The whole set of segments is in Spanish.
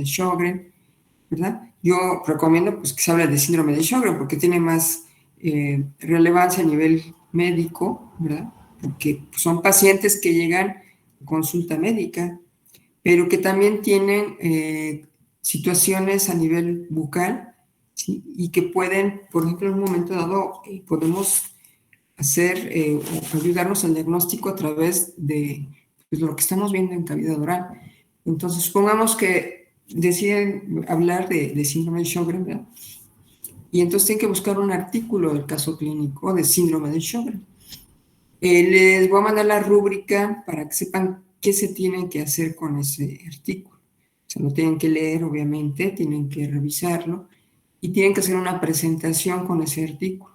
síndrome de Sjögren, ¿verdad? Yo recomiendo pues, que se hable de síndrome de Sjögren porque tiene más relevancia a nivel médico, ¿verdad? Porque son pacientes que llegan a consulta médica, pero que también tienen situaciones a nivel bucal, ¿sí? Y que pueden, por ejemplo, en un momento dado, podemos hacer o ayudarnos al diagnóstico a través de pues, lo que estamos viendo en cavidad oral. Entonces, supongamos que deciden hablar de síndrome de Sjögren, ¿verdad? Y entonces tienen que buscar un artículo del caso clínico de síndrome de Sjögren. Les voy a mandar la rúbrica para que sepan qué se tienen que hacer con ese artículo. O sea, lo tienen que leer, obviamente, tienen que revisarlo y tienen que hacer una presentación con ese artículo.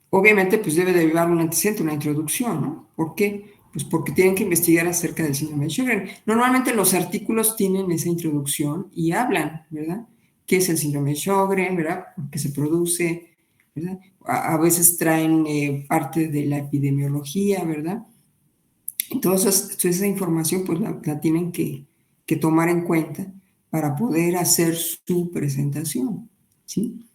Obviamente, pues debe de llevar un antecedente, una introducción, ¿no? ¿Por qué? Pues porque tienen que investigar acerca del síndrome de Sjögren. Normalmente los artículos tienen esa introducción y hablan, ¿verdad? ¿Qué es el síndrome de Sjögren, ¿verdad? ¿Por qué se produce? ¿Verdad? A veces traen parte de la epidemiología, ¿verdad? Entonces, esa información pues la tienen que tomar en cuenta para poder hacer su presentación, ¿sí?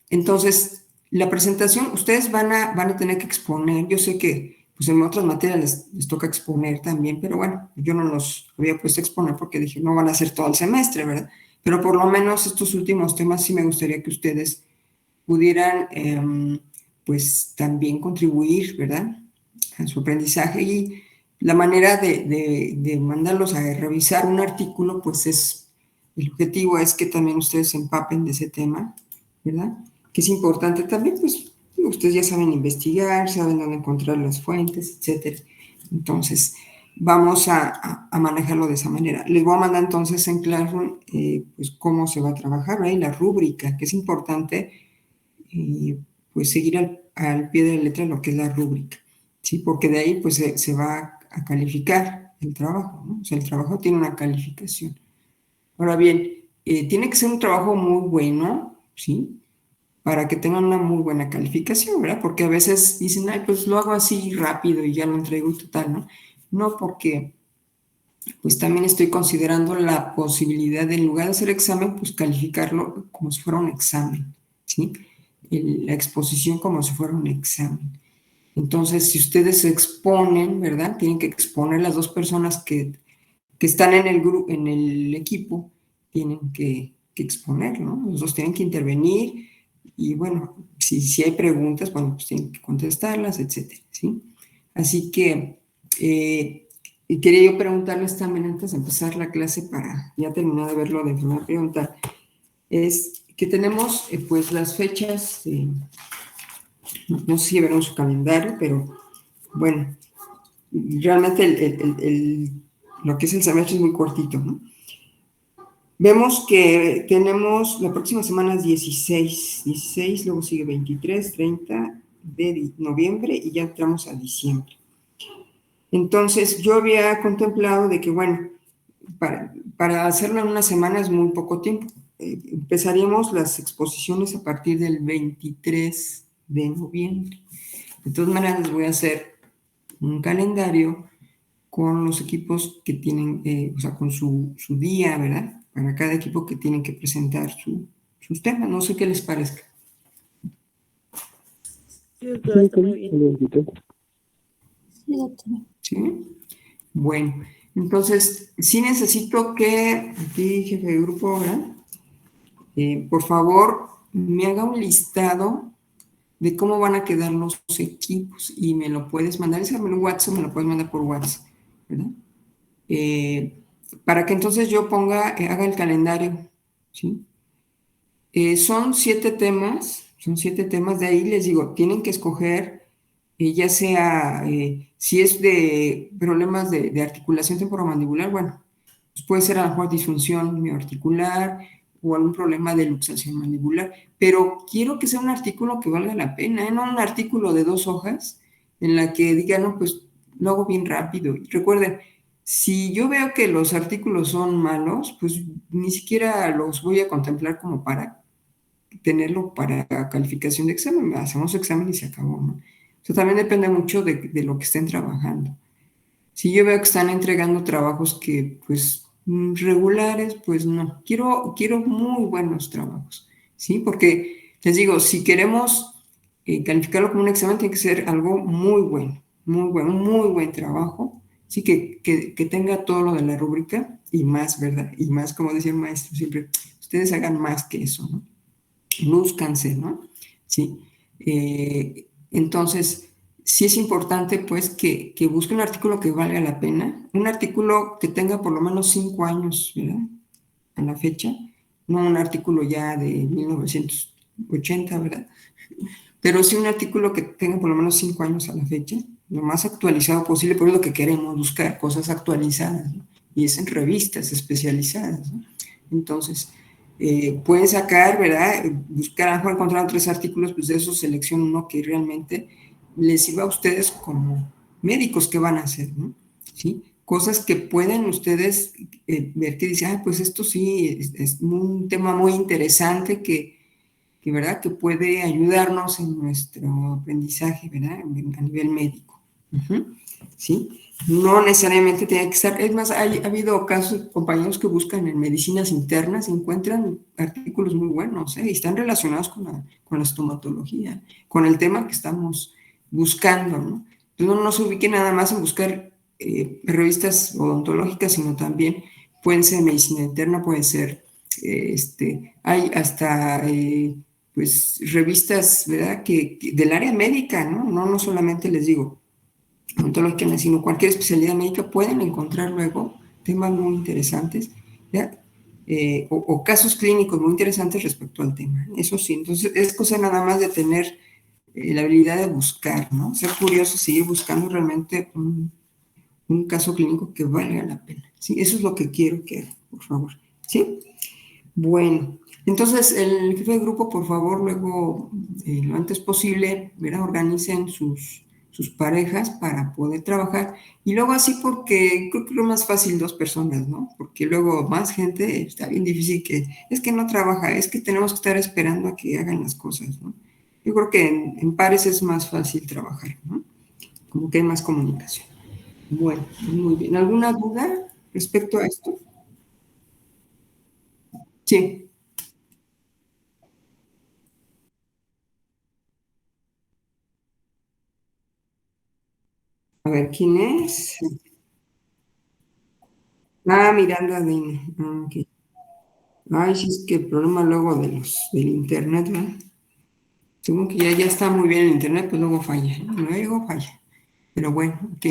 Entonces, la presentación, ustedes van a tener que exponer, yo sé que pues en otras materias les toca exponer también, pero bueno, yo no los había puesto a exponer porque dije, no van a hacer todo el semestre, ¿verdad? Pero por lo menos estos últimos temas sí me gustaría que ustedes pudieran pues también contribuir, ¿verdad? A su aprendizaje y la manera de mandarlos a revisar un artículo, pues el objetivo es que también ustedes se empapen de ese tema, ¿verdad? Que es importante también, pues ustedes ya saben investigar, saben dónde encontrar las fuentes, etcétera. Entonces, vamos a manejarlo de esa manera. Les voy a mandar entonces en Classroom pues cómo se va a trabajar, ¿verdad? Y la rúbrica, que es importante pues seguir al pie de la letra lo que es la rúbrica, ¿sí? Porque de ahí pues se va a calificar el trabajo, ¿no? O sea, el trabajo tiene una calificación. Ahora bien, tiene que ser un trabajo muy bueno, ¿sí? Para que tengan una muy buena calificación, ¿verdad? Porque a veces dicen, ay, pues lo hago así rápido y ya lo entrego y total, ¿no? No, porque pues también estoy considerando la posibilidad de, en lugar de hacer examen, pues calificarlo como si fuera un examen, ¿sí? La exposición como si fuera un examen. Entonces, si ustedes se exponen, ¿verdad? Tienen que exponer las dos personas que están en el grupo, en el equipo, tienen que exponer, ¿no? Los dos tienen que intervenir y bueno, si hay preguntas, bueno, pues tienen que contestarlas, etcétera, ¿sí? Así que y quería yo preguntarles también antes de empezar la clase para ya terminar de verlo de primera pregunta, es que tenemos pues las fechas, no sé si verán su calendario, pero bueno, realmente lo que es el semestre es muy cortito, ¿no? Vemos que tenemos, la próxima semana es 16, luego sigue 23, 30 de noviembre y ya entramos a diciembre. Entonces, yo había contemplado de que, bueno, para hacerlo en una semana es muy poco tiempo. Empezaríamos las exposiciones a partir del 23 de noviembre. De todas maneras, les voy a hacer un calendario con los equipos que tienen, o sea, con su día, ¿verdad? Para cada equipo que tienen que presentar sus temas. No sé qué les parezca. Sí, doctora, está muy bien. Sí, doctora. ¿Sí? Bueno, entonces, sí necesito que, aquí, jefe de grupo, ¿verdad? Por favor, me haga un listado de cómo van a quedar los equipos y me lo puedes mandar, ese en WhatsApp, me lo puedes mandar por WhatsApp, ¿verdad? Para que entonces yo haga el calendario, ¿sí? Son 7 temas, de ahí les digo, tienen que escoger, ya sea, si es de problemas de articulación temporomandibular, bueno, pues puede ser a lo mejor disfunción mioarticular o algún problema de luxación mandibular, pero quiero que sea un artículo que valga la pena, no un artículo de 2 hojas en la que diga, no, pues lo hago bien rápido. Y recuerden, si yo veo que los artículos son malos, pues ni siquiera los voy a contemplar como para tenerlo para calificación de examen, hacemos examen y se acabó, ¿no? O sea, también depende mucho de lo que estén trabajando. Si yo veo que están entregando trabajos que pues regulares, pues no. Quiero muy buenos trabajos, ¿sí? Porque les digo, si queremos calificarlo como un examen, tiene que ser algo muy buen trabajo, sí, que tenga todo lo de la rúbrica y más, ¿verdad? Y más, como decía el maestro siempre, ustedes hagan más que eso, ¿no? Lúzcanse, ¿no? Sí. Entonces, sí es importante, pues, que busque un artículo que valga la pena, un artículo que tenga por lo menos 5 años, ¿verdad? A la fecha, no un artículo ya de 1980, ¿verdad? Pero sí un artículo que tenga por lo menos 5 años a la fecha, lo más actualizado posible, por lo que queremos buscar, cosas actualizadas, ¿no? Y es en revistas especializadas, ¿no? Entonces, pueden sacar, ¿verdad? Buscar, a lo mejor encontrar 3 artículos, pues de eso seleccionan uno que realmente les sirva a ustedes como médicos que van a hacer, ¿no? ¿Sí? Cosas que pueden ustedes ver que dicen, ah, pues esto sí, es un tema muy interesante ¿verdad? Que puede ayudarnos en nuestro aprendizaje, ¿verdad? A nivel médico. ¿Sí? No necesariamente tiene que estar, es más, ha habido casos, compañeros que buscan en medicinas internas y encuentran artículos muy buenos, ¿eh? Y están relacionados con la estomatología, con el tema que estamos buscando, ¿no? Entonces no se ubique nada más en buscar revistas odontológicas, sino también pueden ser medicina interna, puede ser, hay hasta pues revistas, ¿verdad? Que del área médica, ¿no? No solamente les digo odontológica, sino cualquier especialidad médica pueden encontrar luego temas muy interesantes, ¿ya? O casos clínicos muy interesantes respecto al tema. Eso sí, entonces es cosa nada más de tener la habilidad de buscar, ¿no? Ser curioso, seguir buscando realmente un caso clínico que valga la pena. ¿Sí? Eso es lo que quiero que hagan, por favor. ¿Sí? Bueno, entonces el jefe de grupo, por favor, luego, lo antes posible, ¿verdad? Organicen sus parejas para poder trabajar. Y luego así porque creo que es lo más fácil 2 personas, ¿no? Porque luego más gente está bien difícil que, es que no trabaja, es que tenemos que estar esperando a que hagan las cosas, ¿no? Yo creo que en pares es más fácil trabajar, ¿no? Como que hay más comunicación. Bueno, muy bien. ¿Alguna duda respecto a esto? Sí. A ver, ¿quién es? Ah, Miranda Dine. Ah, ok. Ay, sí, es que el problema luego del internet, ¿verdad? Según que ya está muy bien el internet, pues luego falla, ¿no? Luego falla. Pero bueno, ok.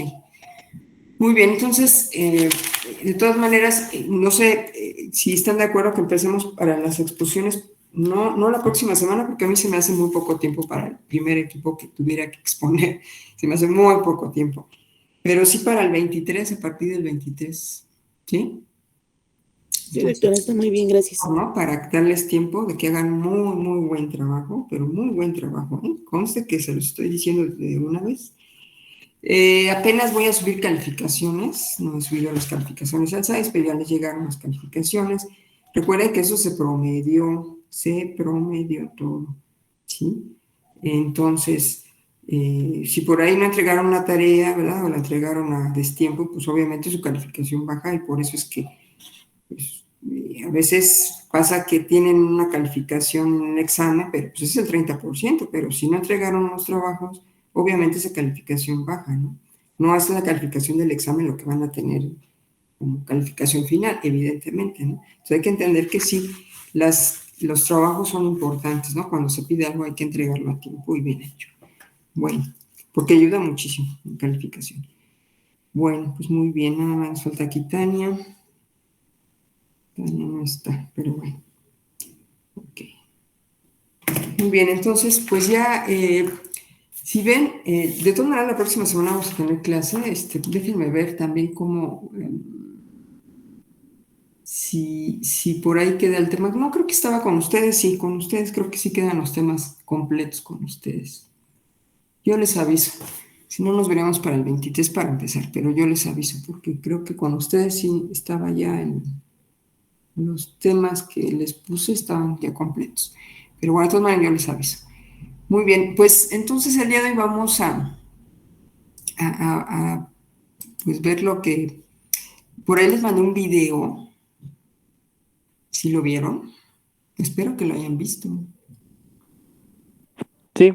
Muy bien, entonces, de todas maneras, no sé si están de acuerdo que empecemos para las exposiciones, no la próxima semana, porque a mí se me hace muy poco tiempo para el primer equipo que tuviera que exponer, se me hace muy poco tiempo, pero sí para el 23, a partir del 23, ¿sí? Sí, doctora, está muy bien, gracias. ¿No? Para darles tiempo de que hagan muy buen trabajo, pero muy buen trabajo, ¿eh? Conste que se los estoy diciendo de una vez. Apenas voy a subir calificaciones, no he subido las calificaciones al SAIS, pero ya les llegaron las calificaciones. Recuerden que eso se promedió todo, ¿sí? Entonces, si por ahí no entregaron una tarea, ¿verdad? O la entregaron a destiempo, pues obviamente su calificación baja y por eso es que pues, a veces pasa que tienen una calificación en el examen, pero pues es el 30%, pero si no entregaron los trabajos, obviamente esa calificación baja, ¿no? No es la calificación del examen lo que van a tener como calificación final, evidentemente, ¿no? Entonces hay que entender que sí, los trabajos son importantes, ¿no? Cuando se pide algo hay que entregarlo a tiempo y bien hecho. Bueno, porque ayuda muchísimo en calificación. Bueno, pues muy bien, nada más falta aquí Tania. Tania no está, pero bueno. Ok. Muy bien, entonces, pues ya, si ven, de todas maneras la próxima semana vamos a tener clase, déjenme ver también cómo, si por ahí queda el tema. No, creo que estaba con ustedes, sí, con ustedes creo que sí quedan los temas completos con ustedes. Yo les aviso. Si no, nos veremos para el 23 para empezar, pero yo les aviso, porque creo que con ustedes sí estaba ya en los temas que les puse, estaban ya completos. Pero bueno, de todas maneras yo les aviso. Muy bien, pues entonces el día de hoy vamos a, pues ver lo que... Por ahí les mandé un video ¿Sí lo vieron? Espero que lo hayan visto. Sí,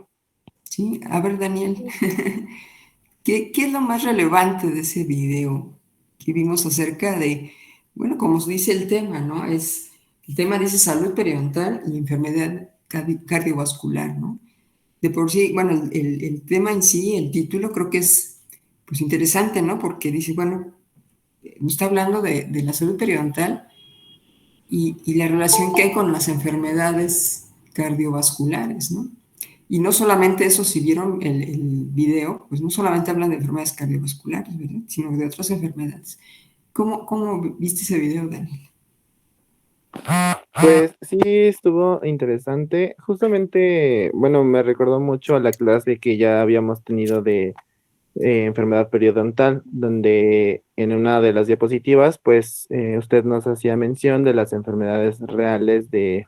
Sí, a ver, Daniel, ¿qué es lo más relevante de ese video que vimos acerca de, bueno, como dice el tema, ¿no? El tema dice salud periodontal y enfermedad cardiovascular, ¿no? De por sí, bueno, el tema en sí, el título, creo que es, pues, interesante, ¿no? Porque dice, bueno, está hablando de la salud periodontal y la relación que hay con las enfermedades cardiovasculares, ¿no? Y no solamente eso, si vieron el video, pues no solamente hablan de enfermedades cardiovasculares, ¿verdad? Sino de otras enfermedades. ¿Cómo viste ese video, Daniel? pues sí estuvo interesante. Justamente, bueno, me recordó mucho a la clase que ya habíamos tenido de enfermedad periodontal, donde en una de las diapositivas, pues usted nos hacía mención de las enfermedades reales de,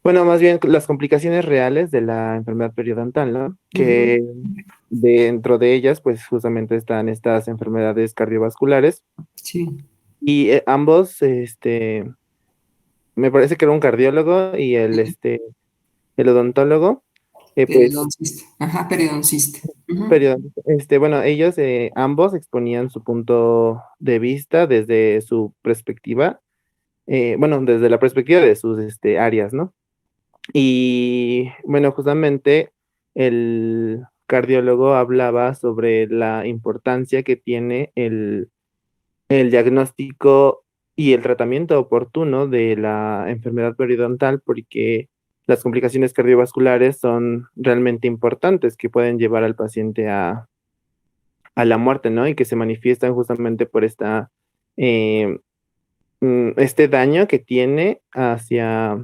bueno, más bien las complicaciones reales de la enfermedad periodontal, ¿no? Ujú. Que dentro de ellas, pues justamente están estas enfermedades cardiovasculares Sí, y ambos, me parece que era un cardiólogo y el odontólogo, pues, periodoncista. Ajá, periodoncista. Ujú. bueno, ellos ambos exponían su punto de vista desde su perspectiva, bueno, desde la perspectiva de sus áreas, ¿no? Y bueno, justamente el cardiólogo hablaba sobre la importancia que tiene el diagnóstico y el tratamiento oportuno de la enfermedad periodontal, porque las complicaciones cardiovasculares son realmente importantes, que pueden llevar al paciente a la muerte, ¿no? Y que se manifiestan justamente por eh, este daño que tiene hacia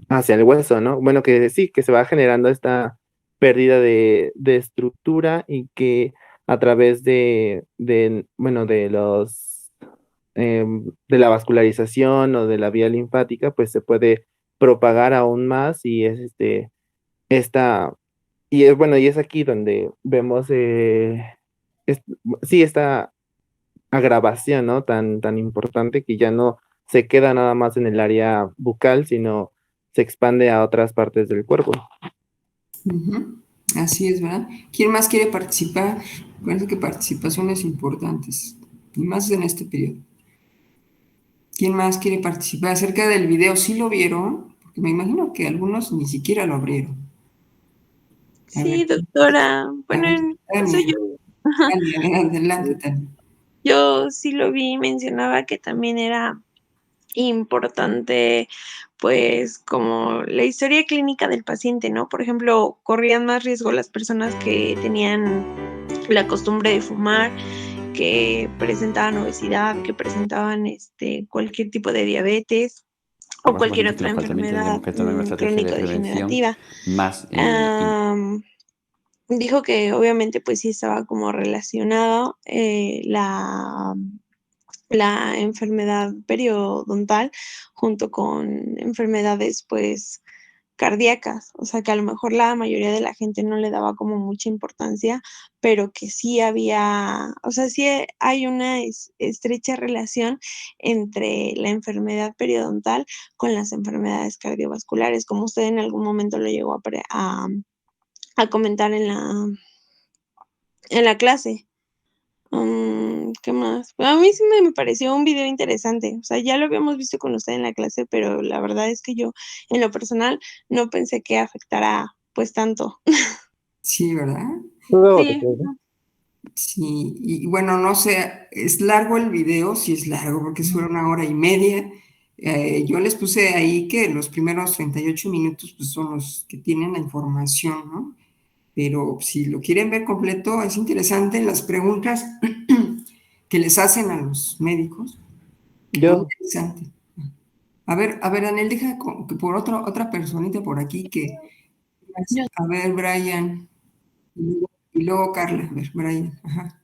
el hueso, ¿no? Bueno, que sí, que se va generando esta pérdida de estructura y que a través bueno, de la vascularización o de la vía linfática, pues se puede propagar aún más y es esta, y es bueno, y es aquí donde vemos, es- sí, esta agravación, ¿no? Tan importante que ya no se queda nada más en el área bucal, sino se expande a otras partes del cuerpo. Ujú. Así es, ¿verdad? ¿Quién más quiere participar? Parece que participaciones importantes, y más en este periodo. ¿Quién más quiere participar acerca del video? ¿Sí lo vieron? Porque me imagino que algunos ni siquiera lo abrieron. A ver, Sí, doctora. a Bueno, ver, eso Tania, yo, ajá, Tania, adelante, Tania. yo sí lo vi, mencionaba que también era importante, pues, como la historia clínica del paciente, ¿no? Por ejemplo, corrían más riesgo las personas que tenían la costumbre de fumar, que presentaban obesidad, que presentaban, cualquier tipo de diabetes o cualquier Básicamente que otra los tratamientos enfermedad, tendríamos que tomar una estrategia de prevención crónico-degenerativa. más Dijo que obviamente, pues, sí estaba como relacionado, la enfermedad periodontal junto con enfermedades, pues, cardíacas, o sea, que a lo mejor la mayoría de la gente no le daba como mucha importancia, pero que sí había, o sea, sí hay una estrecha relación entre la enfermedad periodontal con las enfermedades cardiovasculares, como usted en algún momento lo llegó a comentar en la clase. ¿Qué más? A mí sí me pareció un video interesante, o sea, ya lo habíamos visto con usted en la clase, pero la verdad es que yo, en lo personal, no pensé que afectara, pues, tanto. Sí, ¿verdad? Luego Sí, recuerdo. Sí, y bueno, no sé, es largo el video, sí es largo porque es una hora y media. Yo les puse ahí que los primeros 38 minutos pues, son los que tienen la información, ¿no? Pero si lo quieren ver completo, es interesante las preguntas que les hacen a los médicos. Muy Yo, interesante. A ver, Daniel, deja que por otra personita por aquí que... Yo A ver, Brian. Y luego Carla. A ver, Brian. Ajá.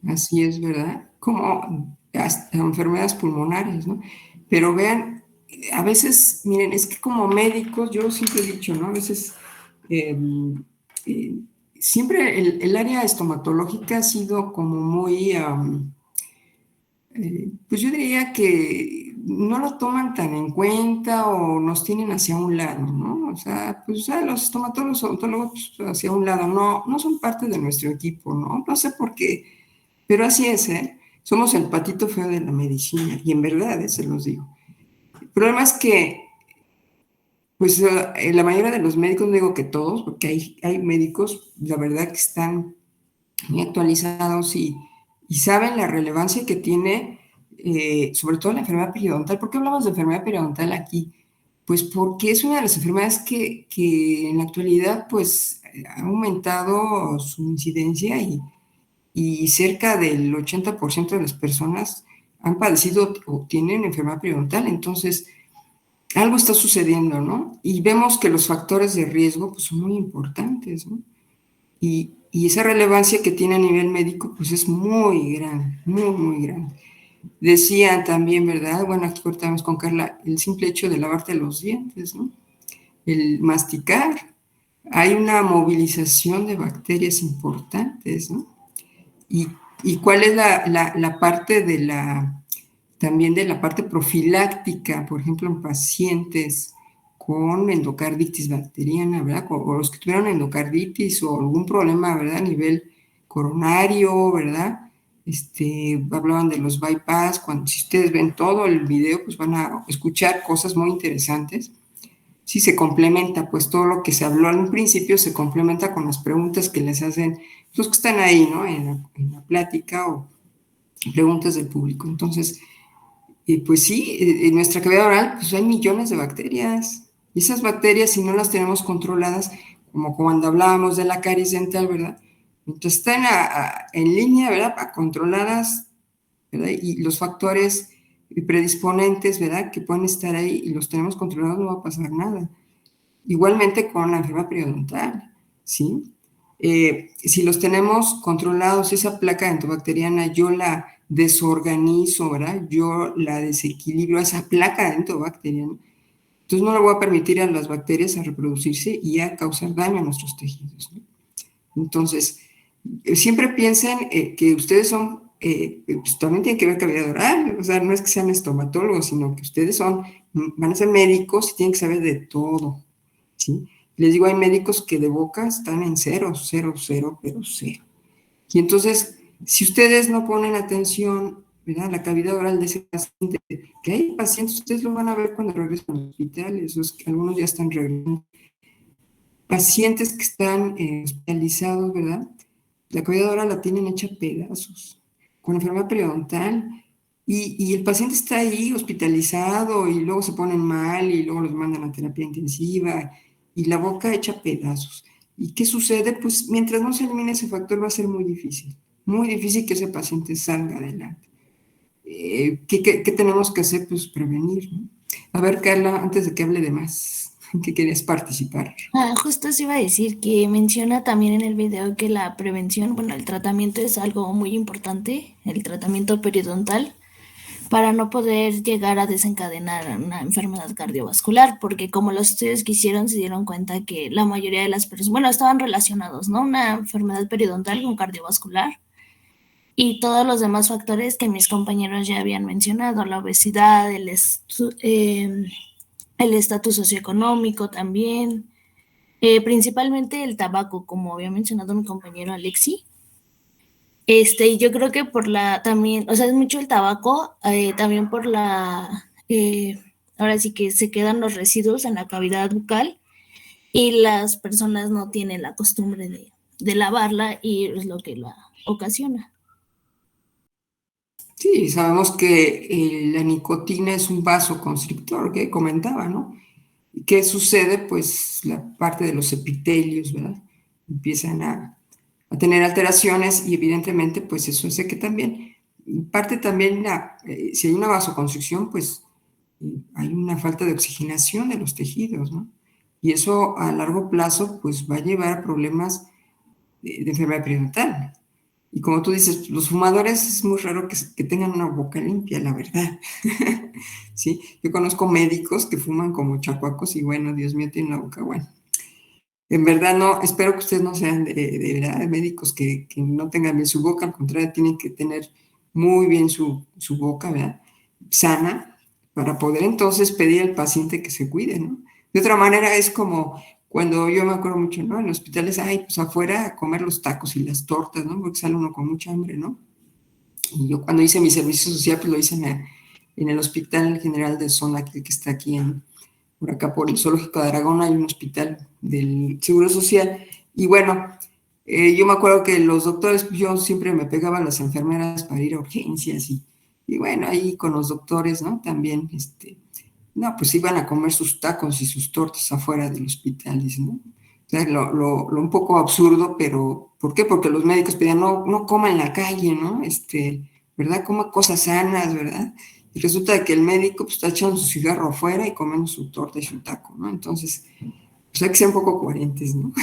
así es, ¿verdad? Como hasta enfermedades pulmonares, ¿no? Pero vean, a veces, miren, es que como médicos, yo siempre he dicho, ¿no? A veces, eh, eh, siempre el área estomatológica ha sido como muy, pues yo diría que no lo toman tan en cuenta o nos tienen hacia un lado, ¿no? O sea, pues los estomatólogos, odontólogos pues, hacia un lado, no son parte de nuestro equipo, ¿no? No sé por qué, pero así es, ¿eh? Somos el patito feo de la medicina, y en verdad, se los digo. El problema es que, pues, la mayoría de los médicos, no digo que todos, porque hay médicos, la verdad, que están muy actualizados y saben la relevancia que tiene, sobre todo la enfermedad periodontal. ¿Por qué hablamos de enfermedad periodontal aquí? Pues porque es una de las enfermedades que en la actualidad, pues, ha aumentado su incidencia y cerca del 80% de las personas han padecido o tienen enfermedad periodontal. Entonces, algo está sucediendo, ¿no? Y vemos que los factores de riesgo pues, son muy importantes, ¿no? Y esa relevancia que tiene a nivel médico pues es muy grande, muy, muy grande. Decían también, ¿verdad? Bueno, aquí cortamos con Carla, el simple hecho de lavarte los dientes, ¿no? El masticar. Hay una movilización de bacterias importantes, ¿no? Y, y cuál es la parte de también de la parte profiláctica, por ejemplo, en pacientes con endocarditis bacteriana, ¿verdad? O los que tuvieron endocarditis o algún problema, ¿verdad? A nivel coronario, ¿verdad? Hablaban de los bypass, si ustedes ven todo el video, pues van a escuchar cosas muy interesantes. Sí, se complementa, pues todo lo que se habló al principio se complementa con las preguntas que les hacen los que están ahí, ¿no? En la plática o preguntas del público. Entonces, pues sí, en nuestra cavidad oral pues hay millones de bacterias. Y esas bacterias, si no las tenemos controladas, como cuando hablábamos de la caries dental, ¿verdad? Mientras están en línea, ¿verdad? Controladas, ¿verdad? Y los factores predisponentes, ¿verdad? Que pueden estar ahí y los tenemos controlados, no va a pasar nada. Igualmente con la enfermedad periodontal, ¿sí? Si los tenemos controlados, esa placa dentobacteriana, yo la desorganizo, ¿verdad? Yo la desequilibro, esa placa dentobacteriana. Entonces no le voy a permitir a las bacterias a reproducirse y a causar daño a nuestros tejidos, ¿no? Entonces, siempre piensen que ustedes son, pues también tienen que ver cavidad oral, o sea, no es que sean estomatólogos, sino que ustedes van a ser médicos y tienen que saber de todo, ¿sí? Les digo, hay médicos que de boca están en cero, cero, cero, pero cero. Y entonces, si ustedes no ponen atención, ¿verdad? La cavidad oral de ese paciente, que hay pacientes, ustedes lo van a ver cuando regresan a los hospitales, algunos ya están regresando. Pacientes que están hospitalizados, ¿verdad? La cavidad oral la tienen hecha pedazos, con enfermedad periodontal, y el paciente está ahí hospitalizado y luego se ponen mal y luego los mandan a terapia intensiva y la boca hecha pedazos. ¿Y qué sucede? Pues mientras no se elimine ese factor va a ser muy difícil que ese paciente salga adelante. ¿Qué tenemos que hacer? Pues prevenir, ¿no? A ver, Carla, antes de que hable de más, ¿qué querías participar? Justo se iba a decir que menciona también en el video que la prevención, bueno, el tratamiento es algo muy importante, el tratamiento periodontal, para no poder llegar a desencadenar una enfermedad cardiovascular, porque como los estudios que hicieron se dieron cuenta que la mayoría de las personas, bueno, estaban relacionados, ¿no? Una enfermedad periodontal con cardiovascular y todos los demás factores que mis compañeros ya habían mencionado, la obesidad, el estatus socioeconómico también, principalmente el tabaco, como había mencionado mi compañero Alexi. Y yo creo que también, o sea, es mucho el tabaco, también ahora sí que se quedan los residuos en la cavidad bucal y las personas no tienen la costumbre de lavarla y es lo que la ocasiona. Sí, sabemos que la nicotina es un vasoconstrictor que comentaba, ¿no? ¿Qué sucede? Pues la parte de los epitelios, ¿verdad? Empiezan a tener alteraciones y evidentemente pues eso hace que también, parte también, si hay una vasoconstricción, pues hay una falta de oxigenación de los tejidos, ¿no? Y eso a largo plazo pues va a llevar a problemas de enfermedad periodontal. Y como tú dices, los fumadores es muy raro que tengan una boca limpia, la verdad. Sí, yo conozco médicos que fuman como chacuacos y bueno, Dios mío, tienen una boca buena. En verdad no, espero que ustedes no sean de verdad médicos que no tengan bien su boca, al contrario, tienen que tener muy bien su boca, ¿verdad? Sana, para poder entonces pedir al paciente que se cuide, ¿no? De otra manera es como cuando yo me acuerdo mucho, ¿no? En los hospitales, ay, pues afuera a comer los tacos y las tortas, ¿no? Porque sale uno con mucha hambre, ¿no? Y yo cuando hice mi servicio social, pues lo hice en el Hospital General de Zona, que está aquí por acá, por el Zoológico de Aragón, hay un hospital del Seguro Social. Y bueno, yo me acuerdo que los doctores, pues, yo siempre me pegaba a las enfermeras para ir a urgencias y bueno, ahí con los doctores, ¿no? También, no, pues iban a comer sus tacos y sus tortas afuera del hospital, ¿no? O sea, lo un poco absurdo, pero ¿por qué? Porque los médicos pedían, no coma en la calle, ¿no? ¿Verdad? Coma cosas sanas, ¿verdad? Y resulta que el médico pues, está echando su cigarro afuera y comiendo su torta y su taco, ¿no? Entonces, pues hay que ser un poco coherentes, ¿no?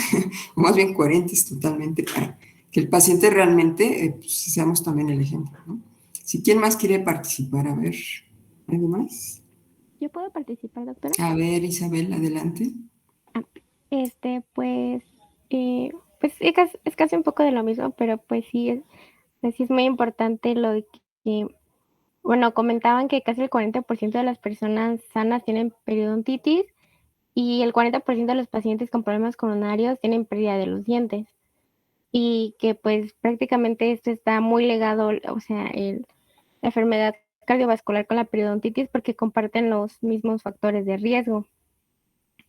O más bien coherentes totalmente para que el paciente realmente pues, seamos también el ejemplo, ¿no? Si quién más quiere participar, a ver, ¿algo más? ¿Yo puedo participar, doctora? A ver, Isabel, adelante. Ah, pues, es casi un poco de lo mismo, pero pues sí es muy importante lo de que, bueno, comentaban que casi el 40% de las personas sanas tienen periodontitis y el 40% de los pacientes con problemas coronarios tienen pérdida de los dientes. Y que pues prácticamente esto está muy ligado, o sea, la enfermedad cardiovascular con la periodontitis porque comparten los mismos factores de riesgo.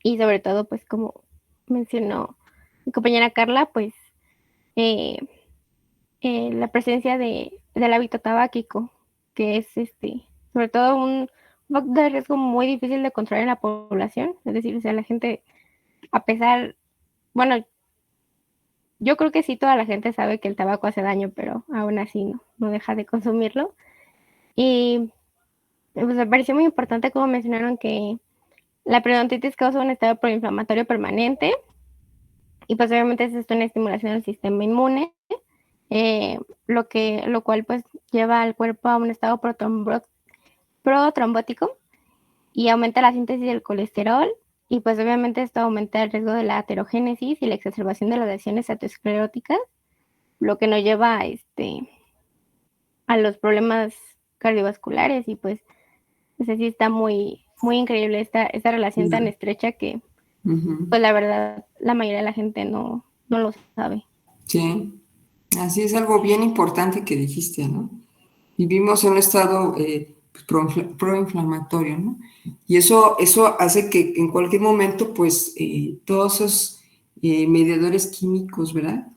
Y sobre todo, pues como mencionó mi compañera Carla, pues eh, la presencia del hábito tabáquico, que es sobre todo un factor de riesgo muy difícil de controlar en la población. Es decir, o sea, la gente, a pesar, bueno, yo creo que sí toda la gente sabe que el tabaco hace daño, pero aún así no deja de consumirlo. Y pues me pareció muy importante como mencionaron que la periodontitis causa un estado proinflamatorio permanente y pues obviamente es esto una estimulación del sistema inmune, lo cual pues lleva al cuerpo a un estado protrombótico y aumenta la síntesis del colesterol y pues obviamente esto aumenta el riesgo de la aterogénesis y la exacerbación de las lesiones ateroscleróticas, lo que nos lleva a los problemas cardiovasculares y pues sí está muy, muy increíble esta relación tan estrecha que pues la verdad la mayoría de la gente no lo sabe. Sí, así es algo bien importante que dijiste, ¿no? Vivimos en un estado proinflamatorio, ¿no? Y eso hace que en cualquier momento, pues, todos esos mediadores químicos, ¿verdad?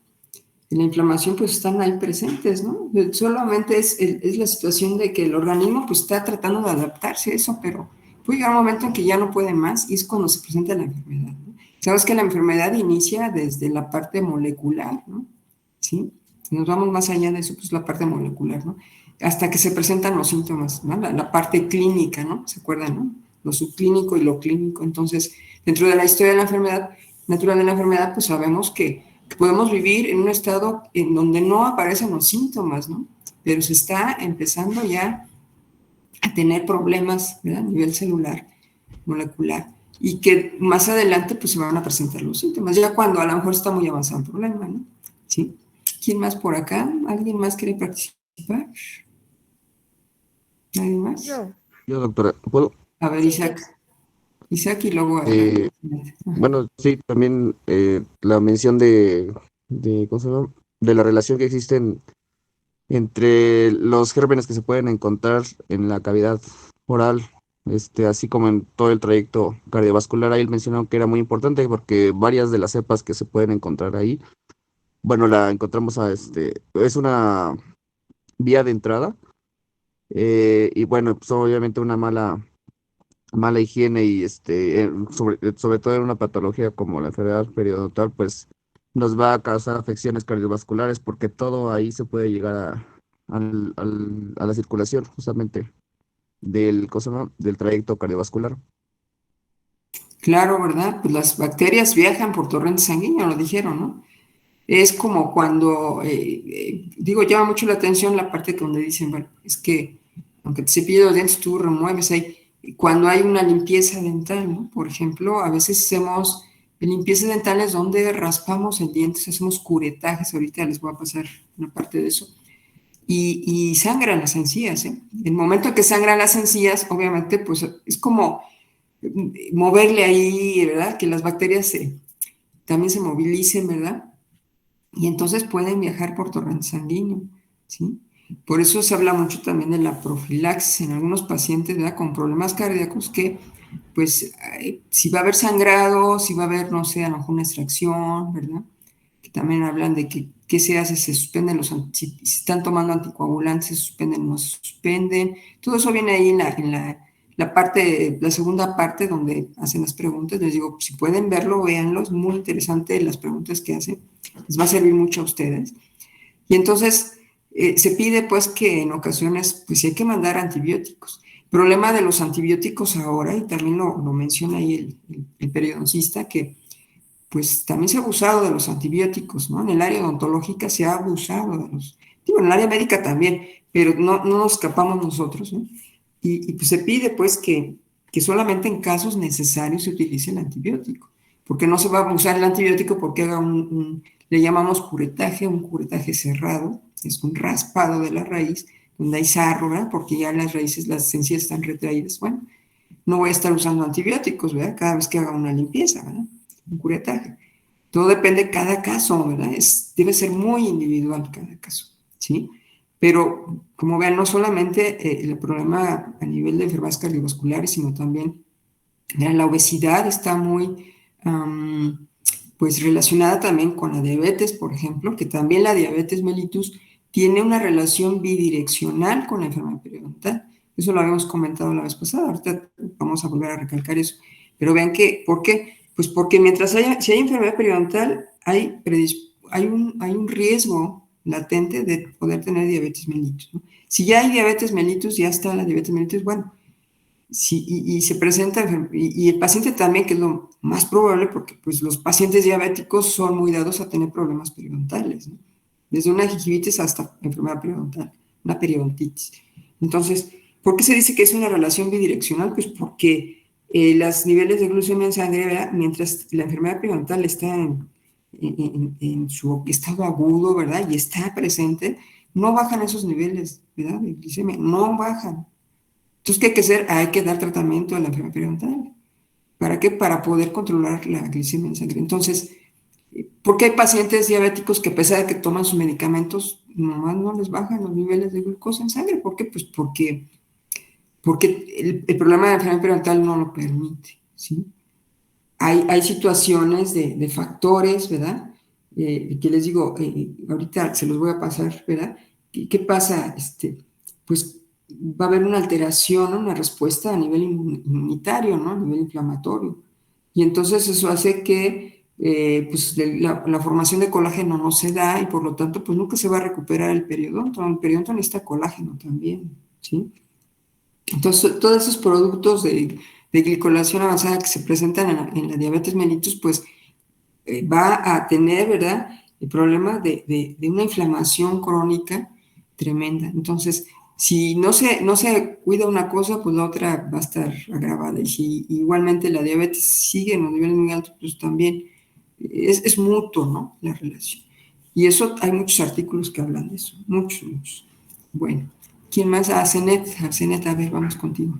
De la inflamación, pues, están ahí presentes, ¿no? Solamente es la situación de que el organismo, pues, está tratando de adaptarse a eso, pero puede llegar un momento en que ya no puede más y es cuando se presenta la enfermedad, ¿no? Sabes que la enfermedad inicia desde la parte molecular, ¿no? ¿Sí? Si nos vamos más allá de eso, pues la parte molecular, ¿no? Hasta que se presentan los síntomas, ¿no? La parte clínica, ¿no? ¿Se acuerdan, no? Lo subclínico y lo clínico. Entonces, dentro de la historia de la enfermedad, natural de la enfermedad, pues sabemos que podemos vivir en un estado en donde no aparecen los síntomas, ¿no? Pero se está empezando ya a tener problemas, ¿verdad? A nivel celular, molecular, y que más adelante pues se van a presentar los síntomas, ya cuando a lo mejor está muy avanzado el problema, ¿no? ¿Sí? ¿Quién más por acá? ¿Alguien más quiere participar? ¿Nadie más? Yo, doctora, ¿puedo? A ver, Sí, Isaac. Isaac y luego... Bueno, sí, también la mención ¿cómo se llama? De la relación que existe entre los gérmenes que se pueden encontrar en la cavidad oral, así como en todo el trayecto cardiovascular. Ahí él mencionó que era muy importante porque varias de las cepas que se pueden encontrar ahí, bueno, la encontramos es una vía de entrada, y bueno, pues obviamente una mala higiene y sobre todo en una patología como la enfermedad periodontal, pues nos va a causar afecciones cardiovasculares porque todo ahí se puede llegar a la circulación justamente ¿cómo se llama? Del trayecto cardiovascular. Claro, ¿verdad? Pues las bacterias viajan por torrente sanguíneo, lo dijeron, ¿no? Es como cuando, digo, llama mucho la atención la parte donde dicen, bueno, es que aunque te cepilles los dientes, tú remueves ahí. Cuando hay una limpieza dental, ¿no? Por ejemplo, a veces hacemos limpiezas dentales donde raspamos el diente, hacemos curetajes, ahorita les voy a pasar una parte de eso, y sangran las encías, ¿eh? El momento que sangran las encías, obviamente, pues es como moverle ahí, ¿verdad? Que las bacterias también se movilicen, ¿verdad? Y entonces pueden viajar por torrente sanguíneo, ¿sí? Por eso se habla mucho también de la profilaxis en algunos pacientes, ¿verdad? Con problemas cardíacos que, pues, si va a haber sangrado, si va a haber, no sé, a lo mejor una extracción, ¿verdad? Que también hablan de que qué se hace, se suspenden si están tomando anticoagulantes, se suspenden o no se suspenden. Todo eso viene ahí en la parte, la segunda parte donde hacen las preguntas. Les digo, si pueden verlo, véanlo, es muy interesante las preguntas que hacen, les va a servir mucho a ustedes. Y entonces se pide pues que en ocasiones pues sí hay que mandar antibióticos. El problema de los antibióticos ahora, y también lo menciona ahí el periodoncista, que pues también se ha abusado de los antibióticos, ¿no? En el área odontológica se ha abusado de los, digo, en el área médica también, pero no nos escapamos nosotros, ¿no? Y pues se pide pues que solamente en casos necesarios se utilice el antibiótico, porque no se va a usar el antibiótico porque haga le llamamos curetaje, un curetaje cerrado, es un raspado de la raíz, donde hay sarro, ¿verdad? Porque ya las raíces, las encías están retraídas. Bueno, no voy a estar usando antibióticos, ¿verdad? Cada vez que haga una limpieza, ¿verdad? Un curetaje. Todo depende de cada caso, ¿verdad? Debe ser muy individual cada caso, ¿sí? Pero, como vean, no solamente el problema a nivel de enfermedades cardiovasculares, sino también la obesidad está muy, pues, relacionada también con la diabetes, por ejemplo, que también la diabetes mellitus tiene una relación bidireccional con la enfermedad periodontal. Eso lo habíamos comentado la vez pasada, ahorita vamos a volver a recalcar eso. Pero vean que, ¿por qué? Pues porque si hay enfermedad periodontal, hay un riesgo latente de poder tener diabetes mellitus, ¿no? Si ya hay diabetes mellitus, ya está la diabetes mellitus, bueno, sí, y se presenta, y el paciente también, que es lo más probable, porque pues los pacientes diabéticos son muy dados a tener problemas periodontales, ¿no? Desde una gingivitis hasta enfermedad periodontal, una periodontitis. Entonces, ¿por qué se dice que es una relación bidireccional? Pues porque los niveles de glucemia en sangre, ¿verdad? Mientras la enfermedad periodontal está en su estado agudo, ¿verdad? Y está presente, no bajan esos niveles, ¿verdad? De glucemia, no bajan. Entonces, ¿qué hay que hacer? Hay que dar tratamiento a la enfermedad periodontal. ¿Para qué? Para poder controlar la glicemia en sangre. Entonces, ¿por qué hay pacientes diabéticos que a pesar de que toman sus medicamentos, nomás no les bajan los niveles de glucosa en sangre? ¿Por qué? Pues porque el problema de la enfermedad periodontal no lo permite, ¿sí? Hay situaciones de factores, ¿verdad? Que les digo, ahorita se los voy a pasar, ¿verdad? ¿Qué pasa? Pues va a haber una alteración, ¿no? Una respuesta a nivel inmunitario, ¿no? A nivel inflamatorio. Y entonces eso hace que pues la formación de colágeno no se da y por lo tanto pues nunca se va a recuperar el periodonto. El periodonto necesita colágeno también, ¿sí? Entonces, todos esos productos de glicolación avanzada que se presentan en la diabetes mellitus, pues va a tener, ¿verdad?, el problema de una inflamación crónica tremenda. Entonces, si no se cuida una cosa, pues la otra va a estar agravada. Y si igualmente la diabetes sigue en los niveles muy altos, pues también es mutuo, ¿no?, la relación. Y eso, hay muchos artículos que hablan de eso, muchos, muchos. Bueno, ¿quién más? Arsenet, a ver, vamos contigo.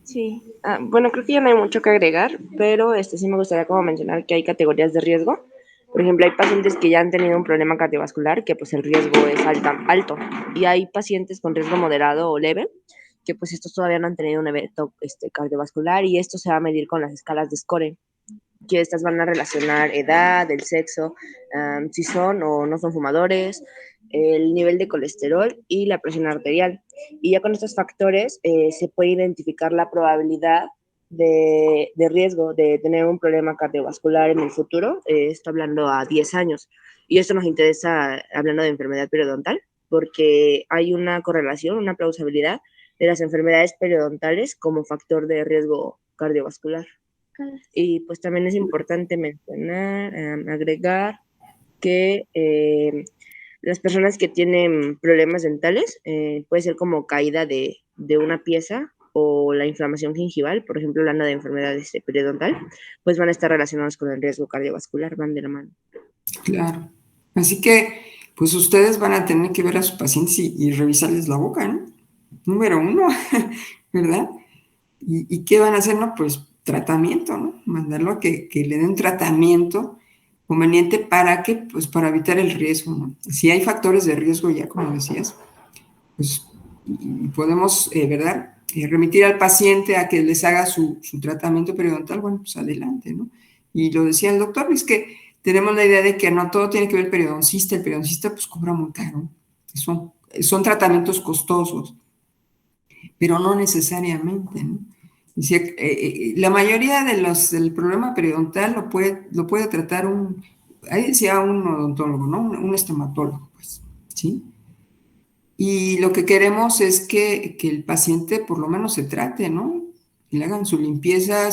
Sí, bueno, creo que ya no hay mucho que agregar, pero sí me gustaría como mencionar que hay categorías de riesgo. Por ejemplo, hay pacientes que ya han tenido un problema cardiovascular, que pues el riesgo es alto, y hay pacientes con riesgo moderado o leve, que pues estos todavía no han tenido un evento cardiovascular, y esto se va a medir con las escalas de score, que estas van a relacionar edad, el sexo, si son o no son fumadores, el nivel de colesterol y la presión arterial. Y ya con estos factores se puede identificar la probabilidad de riesgo de tener un problema cardiovascular en el futuro. Estoy hablando a 10 años. Y esto nos interesa hablando de enfermedad periodontal, porque hay una correlación, una plausibilidad de las enfermedades periodontales como factor de riesgo cardiovascular. Y pues también es importante mencionar, agregar que las personas que tienen problemas dentales, puede ser como caída de una pieza o la inflamación gingival, por ejemplo, hablando de enfermedades periodontal, pues van a estar relacionados con el riesgo cardiovascular, van de la mano. Claro. Así que, pues ustedes van a tener que ver a sus pacientes y revisarles la boca, ¿no? Número uno, ¿verdad? ¿Y qué van a hacer? No, pues tratamiento, ¿no? Mandarlo a que le den tratamiento conveniente para que, pues para evitar el riesgo, ¿no? Si hay factores de riesgo ya, como decías, pues podemos, ¿verdad? Remitir al paciente a que les haga su tratamiento periodontal, bueno, pues adelante, ¿no? Y lo decía el doctor, es que tenemos la idea de que no todo tiene que ver el periodoncista pues cobra muy caro, son tratamientos costosos, pero no necesariamente, ¿no? Decía, la mayoría del problema periodontal lo puede tratar ahí decía un odontólogo, ¿no? Un estomatólogo, pues, ¿sí? Y lo que queremos es que el paciente por lo menos se trate, ¿no? Que le hagan su limpieza,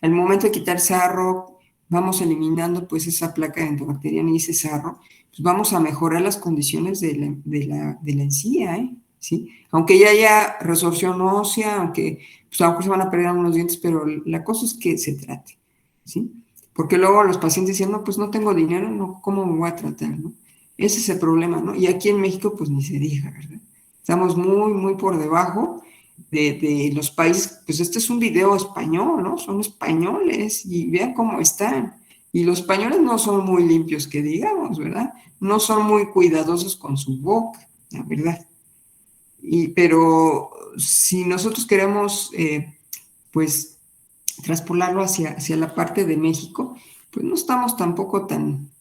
al momento de quitar sarro, vamos eliminando pues esa placa endobacteriana y ese sarro, pues vamos a mejorar las condiciones de la encía, ¿eh? ¿Sí? Aunque ya haya resorción ósea, aunque pues a lo mejor se van a perder algunos dientes, pero la cosa es que se trate, ¿sí? Porque luego los pacientes dicen, no, pues no tengo dinero, no, ¿cómo me voy a tratar, no? Ese es el problema, ¿no? Y aquí en México, pues ni se diga, ¿verdad? Estamos muy, muy por debajo de los países. Pues este es un video español, ¿no? Son españoles y vean cómo están. Y los españoles no son muy limpios, que digamos, ¿verdad? No son muy cuidadosos con su boca, la verdad. Pero si nosotros queremos, pues, traspolarlo hacia la parte de México, pues no estamos tampoco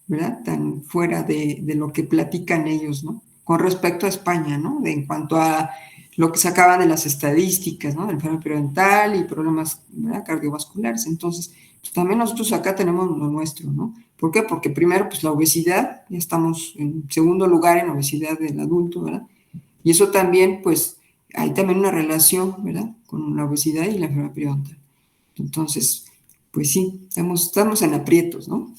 ¿verdad? Tan fuera de lo que platican ellos, ¿no? Con respecto a España, ¿no? En cuanto a lo que sacaban de las estadísticas, ¿no? Del enfermedad periodontal y problemas, ¿verdad? Cardiovasculares. Entonces, pues también nosotros acá tenemos lo nuestro, ¿no? ¿Por qué? Porque primero, pues la obesidad, ya estamos en segundo lugar en obesidad del adulto, ¿verdad? Y eso también, pues, hay también una relación, ¿verdad? Con la obesidad y la enfermedad periodontal. Entonces, pues sí, estamos en aprietos, ¿no?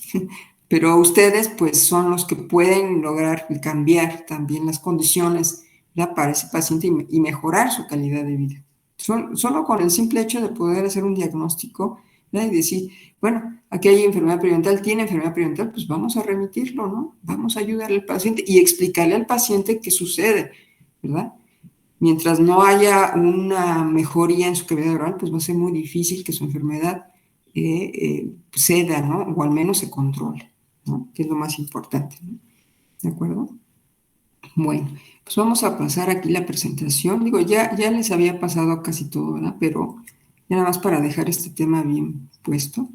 Pero ustedes, pues, son los que pueden lograr cambiar también las condiciones, ¿verdad? Para ese paciente y mejorar su calidad de vida. Solo con el simple hecho de poder hacer un diagnóstico, ¿verdad? Y decir, bueno, aquí hay enfermedad periodontal, tiene enfermedad periodontal, pues vamos a remitirlo, ¿no? Vamos a ayudarle al paciente y explicarle al paciente qué sucede, ¿verdad? Mientras no haya una mejoría en su cavidad oral, pues va a ser muy difícil que su enfermedad ceda, ¿no? O al menos se controle, ¿no? Que es lo más importante, ¿no? ¿De acuerdo? Bueno, pues vamos a pasar aquí la presentación. Digo, ya les había pasado casi todo, ¿verdad? Pero ya nada más para dejar este tema bien puesto.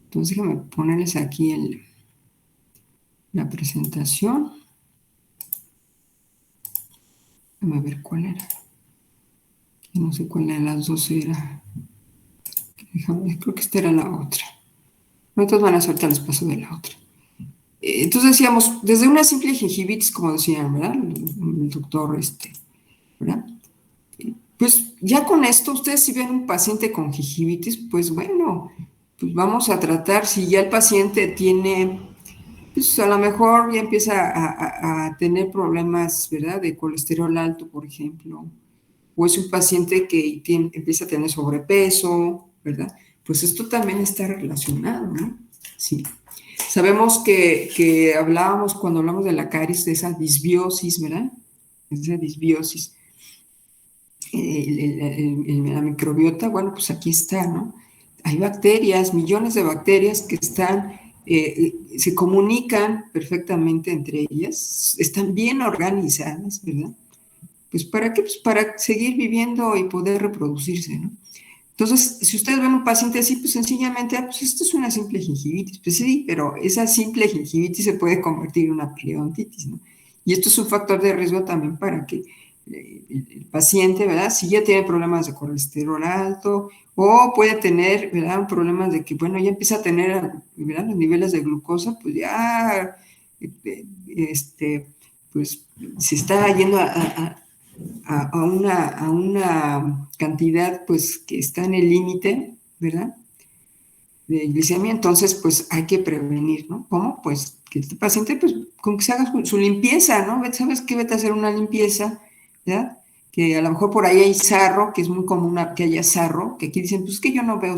Entonces déjenme ponerles aquí la presentación. Déjame ver cuál era. No sé cuál de las dos era. Creo que esta era la otra. Entonces, van a ahorita les paso de la otra. Entonces decíamos, desde una simple gingivitis, como decían, ¿verdad? El doctor, ¿verdad? Pues ya con esto, ustedes si ven un paciente con gingivitis, pues bueno, pues vamos a tratar, si ya el paciente tiene, pues a lo mejor ya empieza a tener problemas, ¿verdad? De colesterol alto, por ejemplo, o es un paciente que empieza a tener sobrepeso, ¿verdad? Pues esto también está relacionado, ¿no? Sí. Sabemos que hablábamos cuando hablamos de la caries, de esa disbiosis, ¿verdad? Esa disbiosis. La microbiota, bueno, pues aquí está, ¿no? Hay bacterias, millones de bacterias que se comunican perfectamente entre ellas, están bien organizadas, ¿verdad? Pues ¿para qué? Pues para seguir viviendo y poder reproducirse, ¿no? Entonces, si ustedes ven un paciente así, pues sencillamente, pues esto es una simple gingivitis. Pues sí, pero esa simple gingivitis se puede convertir en una periodontitis, ¿no? Y esto es un factor de riesgo también para que el paciente, ¿verdad? Si ya tiene problemas de colesterol alto o puede tener, ¿verdad? Problemas de que, bueno, ya empieza a tener, ¿verdad? Los niveles de glucosa, pues ya, pues se está yendo a una cantidad pues que está en el límite, ¿verdad? de glicemia, entonces pues hay que prevenir, ¿no? ¿Cómo? Pues que este paciente, pues con que se haga su limpieza, ¿no? ¿Sabes qué? Vete a hacer una limpieza, ¿ya? Que a lo mejor por ahí hay sarro, que es muy común que haya sarro, que aquí dicen, pues que yo no veo.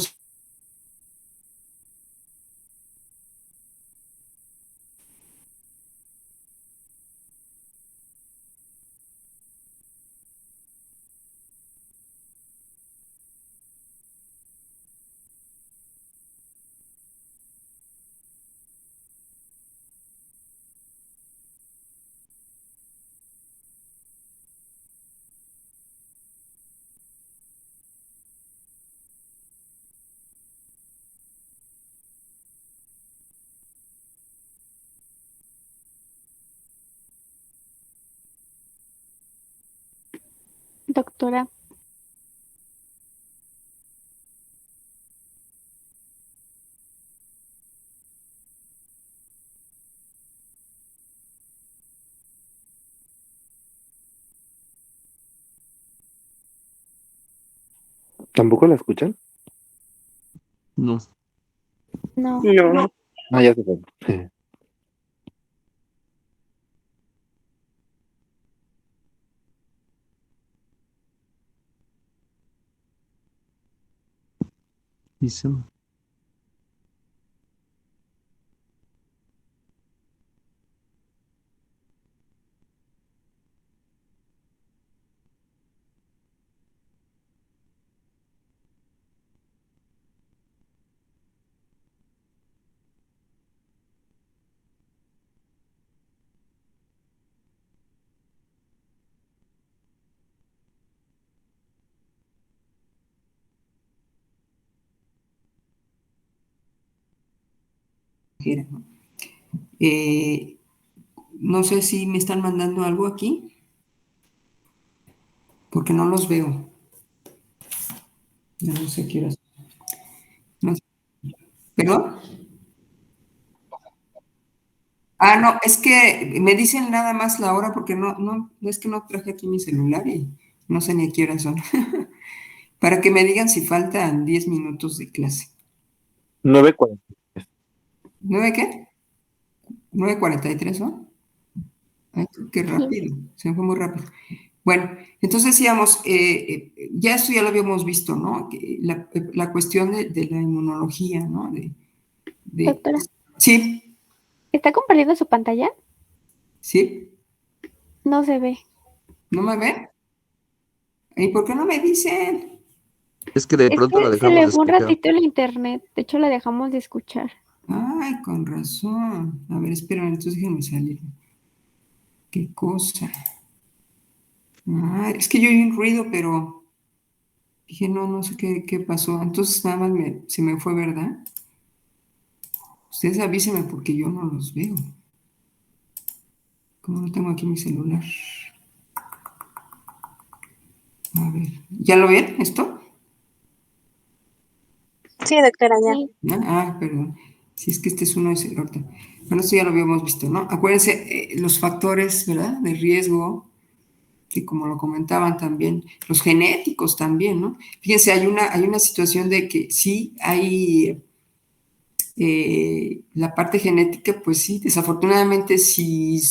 Doctora, ¿Tampoco la escuchan? No. no. No. Ah, ya se fue. Dice, ¿No? Eh, no sé si me están mandando algo aquí, porque no los veo. Ya no sé qué horas. No sé. ¿Perdón? Ah, no, es que me dicen nada más la hora porque no es que no traje aquí mi celular y no sé ni a qué horas son. Para que me digan si faltan 10 minutos de clase. 9:40. ¿Nueve qué? 9:43, ¿no? Ay, qué Sí, rápido, se me fue muy rápido. Bueno, entonces decíamos, ya esto ya lo habíamos visto, ¿no? Que la cuestión de la inmunología, ¿no? De- doctora, sí, ¿está compartiendo su pantalla? sí, No se ve. ¿no me ve? ¿Y por qué no me dicen? es que de Es pronto la que se dejamos le de fue un escuchar. ratito el internet. De hecho, la dejamos de escuchar. Ay, con razón. A ver, espérame, entonces déjenme salir. ¿Qué cosa? Ah, es que yo oí un ruido, pero dije, no sé qué pasó. Entonces nada más se me fue, ¿verdad? Ustedes avísenme porque yo no los veo. Como no tengo aquí mi celular. A ver, ¿ya lo ven esto? Sí, doctora, ya. Sí, ¿Ya? Ah, perdón. Si es que este es uno de ahorita. Bueno, esto ya lo habíamos visto, ¿no? Acuérdense, los factores, ¿verdad? De riesgo, y como lo comentaban también, los genéticos también, ¿no? Fíjense, hay una situación de que sí hay la parte genética, pues sí, desafortunadamente, si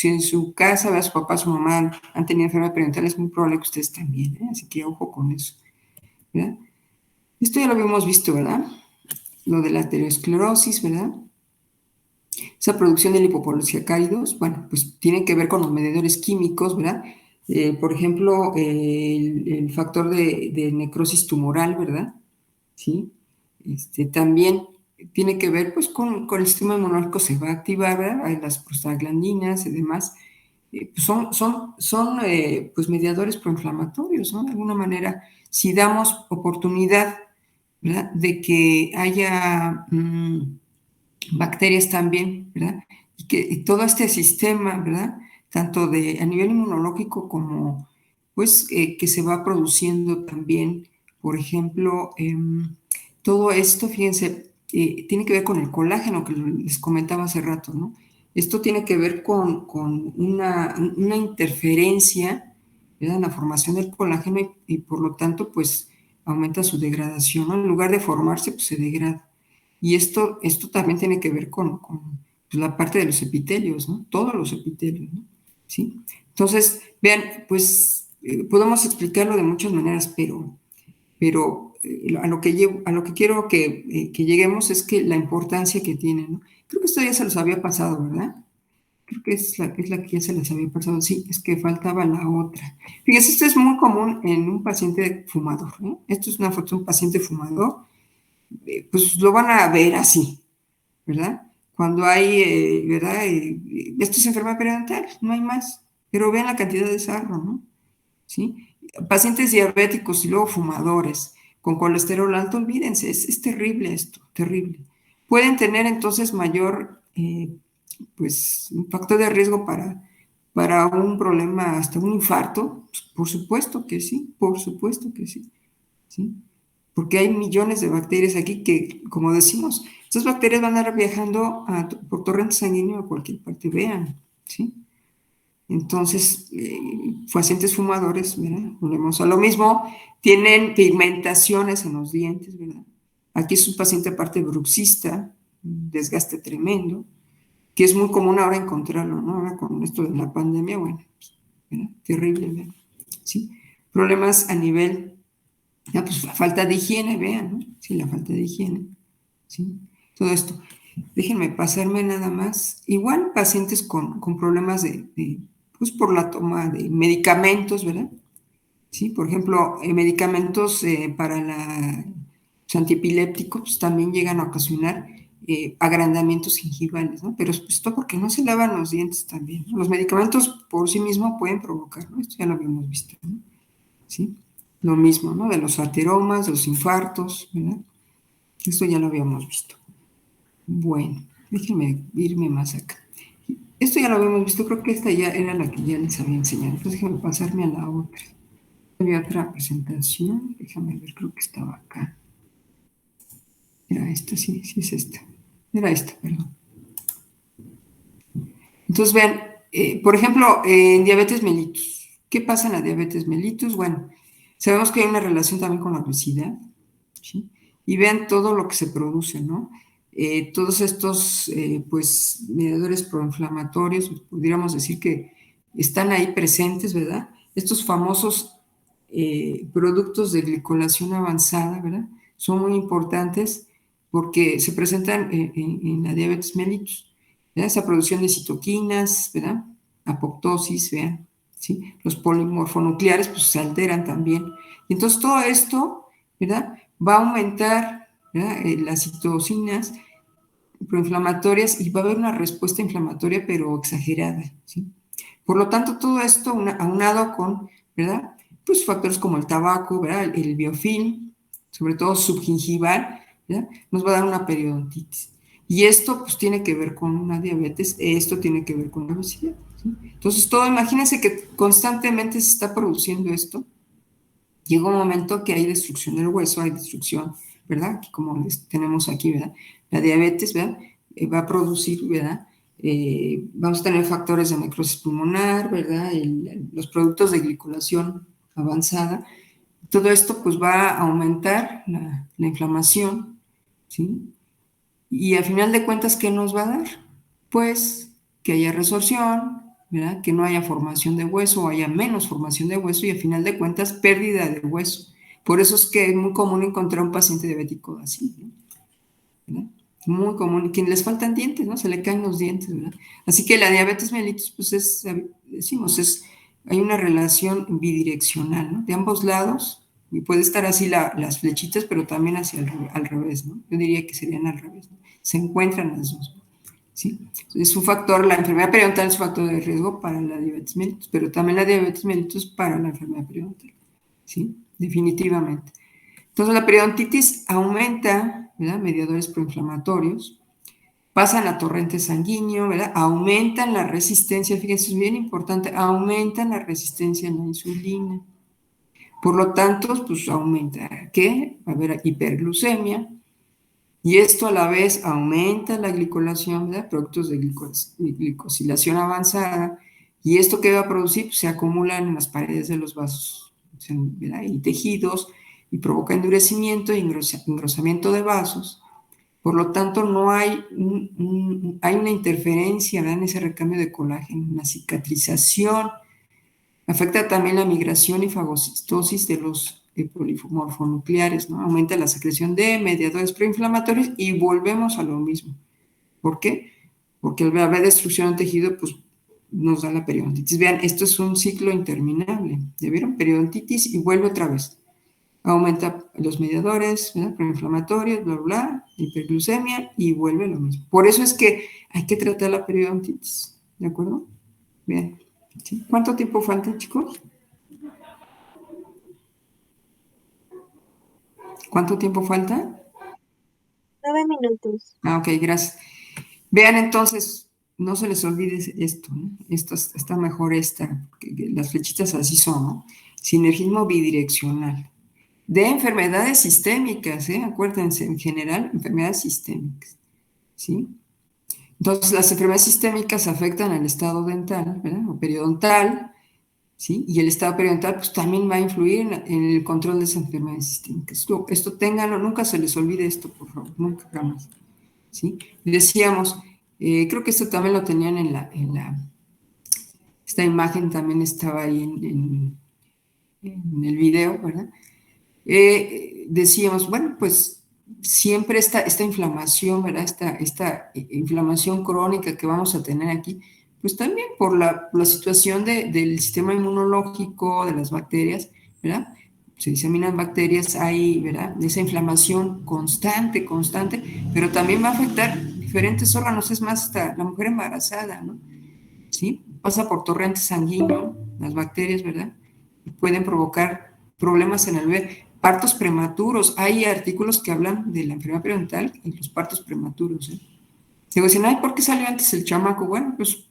en su casa, ¿verdad? Su papá, su mamá han tenido enfermedad perinatal, es muy probable que ustedes también, ¿eh? Así que ojo con eso, ¿verdad? Esto ya lo habíamos visto, ¿verdad? Lo de la aterosclerosis, ¿verdad? Esa producción de lipopolisacáridos, bueno, pues tiene que ver con los medidores químicos, ¿verdad? Por ejemplo, el factor de necrosis tumoral, ¿verdad? ¿Sí? También tiene que ver, pues, con el sistema inmunológico se va a activar, ¿verdad? Hay las prostaglandinas y demás. Pues son pues, mediadores proinflamatorios, ¿no? De alguna manera, si damos oportunidad, ¿verdad? De que haya bacterias también, ¿verdad? Y todo este sistema, ¿verdad? Tanto a nivel inmunológico como, pues, que se va produciendo también, por ejemplo, todo esto, fíjense, tiene que ver con el colágeno que les comentaba hace rato, ¿no? Esto tiene que ver con una interferencia, ¿verdad? En la formación del colágeno y por lo tanto, pues, aumenta su degradación, ¿no? En lugar de formarse, pues se degrada. Y esto también tiene que ver con pues, la parte de los epitelios, ¿no? Todos los epitelios, ¿no? ¿Sí? Entonces, vean, pues podemos explicarlo de muchas maneras, pero a lo que quiero que lleguemos es que la importancia que tiene, ¿no? Creo que esto ya se los había pasado, ¿verdad? Creo que es la que ya se les había pasado. Sí, es que faltaba la otra. Fíjense, esto es muy común en un paciente fumador, ¿no? Esto es una foto de un paciente fumador, pues lo van a ver así, ¿verdad? Cuando hay, ¿verdad? Esto es enfermedad periodontal, no hay más. Pero vean la cantidad de sarro, ¿no? ¿Sí? Pacientes diabéticos y luego fumadores con colesterol alto, olvídense, es terrible esto, terrible. Pueden tener entonces mayor, pues, un factor de riesgo para un problema, hasta un infarto. Pues, por supuesto que sí, por supuesto que sí, ¿sí? Porque hay millones de bacterias aquí que, como decimos, estas bacterias van a estar viajando por torrente sanguíneo a cualquier parte, vean, ¿sí? Entonces, pacientes fumadores, ¿verdad? Volvemos a lo mismo, tienen pigmentaciones en los dientes, ¿verdad? Aquí es un paciente aparte bruxista, un desgaste tremendo, que es muy común ahora encontrarlo, ¿no? Ahora con esto de la pandemia, bueno, ¿verdad? Terrible, ¿verdad? ¿Sí? Problemas a nivel, ya, pues la falta de higiene, vean, ¿no? Sí, la falta de higiene, ¿sí? Todo esto. Déjenme pasarme nada más. Igual pacientes con problemas pues por la toma de medicamentos, ¿verdad? Sí, por ejemplo, medicamentos para los antiepilépticos pues, también llegan a ocasionar agrandamientos gingivales, ¿no? Pero esto porque no se lavan los dientes también, ¿no? Los medicamentos por sí mismos pueden provocar, ¿no? Esto ya lo habíamos visto, ¿no? ¿Sí? Lo mismo, ¿no? De los ateromas, de los infartos, ¿verdad? Esto ya lo habíamos visto. Bueno, déjenme irme más acá. Esto ya lo habíamos visto, creo que esta ya era la que ya les había enseñado. Entonces déjenme pasarme a la otra. Había otra presentación, déjame ver, creo que estaba acá. Era esta, sí, sí es esta. Era esta, perdón. Entonces vean, por ejemplo, en diabetes mellitus. ¿Qué pasa en la diabetes mellitus? Bueno, sabemos que hay una relación también con la obesidad, ¿sí? Y vean todo lo que se produce, ¿no? Todos estos, pues, mediadores proinflamatorios, pudiéramos decir que están ahí presentes, ¿verdad? Estos famosos productos de glicolación avanzada, ¿verdad? Son muy importantes porque se presentan en la diabetes mellitus, ¿verdad? Esa producción de citoquinas, ¿verdad? Apoptosis, vean, ¿sí? Los polimorfonucleares, pues, se alteran también. Y entonces todo esto, ¿verdad? Va a aumentar, ¿verdad? Las citocinas proinflamatorias y va a haber una respuesta inflamatoria pero exagerada, ¿sí? Por lo tanto, todo esto aunado con, ¿verdad? Pues factores como el tabaco, ¿verdad? El biofilm, sobre todo subgingival, ¿verdad? Nos va a dar una periodontitis. Y esto pues tiene que ver con una diabetes, esto tiene que ver con la obesidad, ¿sí? Entonces, todo, imagínense que constantemente se está produciendo esto. Llega un momento que hay destrucción del hueso, hay destrucción, ¿verdad? Como tenemos aquí, ¿verdad? La diabetes, ¿verdad? Va a producir, ¿verdad? Vamos a tener factores de necrosis pulmonar, ¿verdad? Los productos de glicolación avanzada. Todo esto pues va a aumentar la inflamación, ¿sí? Y al final de cuentas, ¿qué nos va a dar? Pues que haya resorción, ¿verdad? Que no haya formación de hueso o haya menos formación de hueso y al final de cuentas pérdida de hueso. Por eso es que es muy común encontrar un paciente diabético así, ¿no? ¿Verdad? Muy común, quien les faltan dientes, ¿no? Se le caen los dientes, ¿verdad? Así que la diabetes mellitus, pues hay una relación bidireccional, ¿no? De ambos lados, y puede estar así las flechitas, pero también hacia al revés, ¿no? Yo diría que serían al revés, ¿no? Se encuentran las dos, ¿sí? Es un factor, la enfermedad periodontal es un factor de riesgo para la diabetes mellitus, pero también la diabetes mellitus para la enfermedad periodontal, ¿sí? Definitivamente. Entonces la periodontitis aumenta, ¿verdad? Mediadores proinflamatorios, pasan a torrente sanguíneo, ¿verdad? Aumentan la resistencia, fíjense, es bien importante, aumentan la resistencia a la insulina. Por lo tanto, pues aumenta, ¿qué? Va a haber hiperglucemia, y esto a la vez aumenta la glicolación, ¿verdad? Productos de glicosilación avanzada, y esto que va a producir, pues, se acumulan en las paredes de los vasos, ¿verdad? Y tejidos, y provoca endurecimiento y engrosamiento de vasos, Por lo tanto, no hay, hay una interferencia, ¿verdad?, en ese recambio de colágeno, una cicatrización. Afecta también la migración y fagocitosis de los polimorfonucleares, ¿no? Aumenta la secreción de mediadores proinflamatorios y volvemos a lo mismo. ¿Por qué? Porque al haber destrucción del tejido, pues nos da la periodontitis. Vean, esto es un ciclo interminable. ¿Ya vieron? Periodontitis y vuelve otra vez. Aumenta los mediadores, ¿verdad?, proinflamatorios, bla, bla, bla, hiperglucemia y vuelve lo mismo. Por eso es que hay que tratar la periodontitis. ¿De acuerdo? Bien. ¿Sí? ¿Cuánto tiempo falta, chicos? ¿Cuánto tiempo falta? 9 minutos. Ah, ok, gracias. Vean entonces, no se les olvide esto, ¿no? Esto está mejor que las flechitas así son, ¿no? Sinergismo bidireccional. De enfermedades sistémicas, ¿eh? Acuérdense, en general, enfermedades sistémicas, ¿sí? Entonces, las enfermedades sistémicas afectan al estado dental, ¿verdad?, o periodontal, ¿sí? Y el estado periodontal, pues también va a influir en el control de esas enfermedades sistémicas. Esto ténganlo, nunca se les olvide esto, por favor, nunca jamás, ¿sí? Decíamos, creo que esto también lo tenían esta imagen también estaba ahí en el video, ¿verdad? Decíamos, bueno, pues siempre esta inflamación, ¿verdad? Esta inflamación crónica que vamos a tener aquí, pues también por la situación del sistema inmunológico, de las bacterias, ¿verdad? Se diseminan bacterias, hay, ¿verdad?, esa inflamación constante, pero también va a afectar diferentes órganos, es más, hasta la mujer embarazada, ¿no? ¿Sí? Pasa por torrente sanguíneo, las bacterias, ¿verdad? Y pueden provocar problemas en el bebé. Partos prematuros. Hay artículos que hablan de la enfermedad periodontal y los partos prematuros, ¿eh? Digo, dicen, ay, ¿por qué salió antes el chamaco? Bueno, pues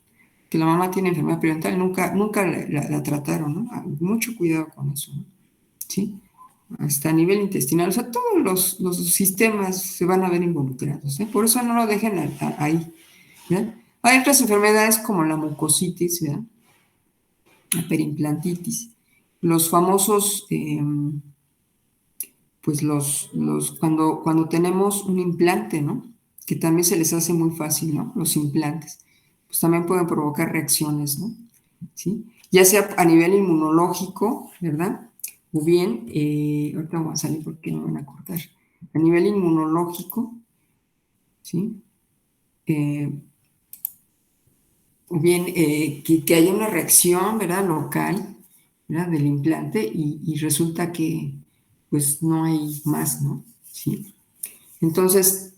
que la mamá tiene enfermedad periodontal, nunca la trataron, ¿no? Mucho cuidado con eso, ¿no? ¿Sí? Hasta a nivel intestinal, o sea, todos los sistemas se van a ver involucrados, ¿eh? Por eso no lo dejen ahí, ¿verdad? Hay otras enfermedades como la mucositis, ¿verdad?, la perimplantitis, los famosos, pues cuando tenemos un implante, ¿no?, que también se les hace muy fácil, ¿no?, los implantes, pues también pueden provocar reacciones, ¿no? ¿Sí? Ya sea a nivel inmunológico, ¿verdad? O bien, ahorita vamos a salir porque me van a cortar, a nivel inmunológico, ¿sí? O bien que haya una reacción, ¿verdad?, local, ¿verdad?, del implante y resulta que pues no hay más, ¿no? ¿Sí? Entonces,